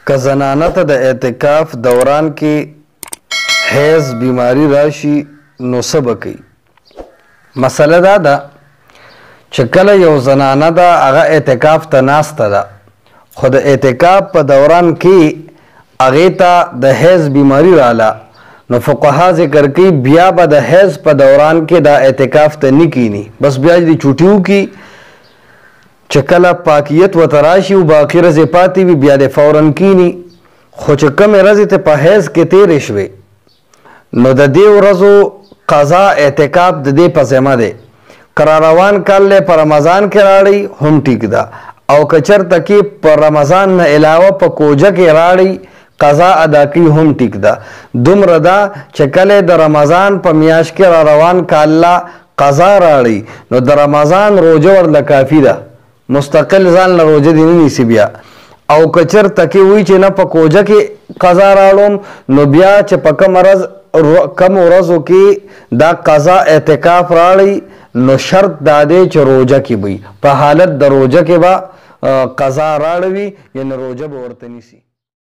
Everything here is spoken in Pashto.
که زنانه ته د اعتکاف دوران کې حیض بیماری راشي نو څه به کوي؟ مسله دا ده چې کله یو زنانه ده هغه اعتکاف ته ناسته ده خو د اعتکاف په دوران کې هغې ته د حیض بیماری راله نو فقها ذکر کوي بیا به د حیض په دوران کې دا اعتکاف ته نه کینی، بس بیا دې چوټي وکړي چې کله پاکیت ورته راشي او باقي ورځې پاتې وي بیا دې فوراً کینی. خو چې کومې ورځې ته په حیض کې تېرې شوې نو د دې ورځو قضا اعتکاف د دې په ذمه دی. که را روان کال دی په رمضان کې راړی هم ټیک ده، او که چېرته کې په رمضان نه علاوه په کوجه کې راړی قضا ادا کوي هم ټیک ده. دومره ده چې کله د رمضان په میاشت کې را روان که الله قضا راړی نو د رمضان روژه ورله کافي ده، مستقل ځان له روژه دې نه نیسي بیا. او که چېرته کې وایي چې نه په کوجه کې قضا راړم نو بیا چې په کم ورځو کې دا قضا اعتکاف راړی نو شرط دا دی چې روژه کې وي، په حالت د روژه کې به قضا راړوي یعنې روژه به ورته نیسي.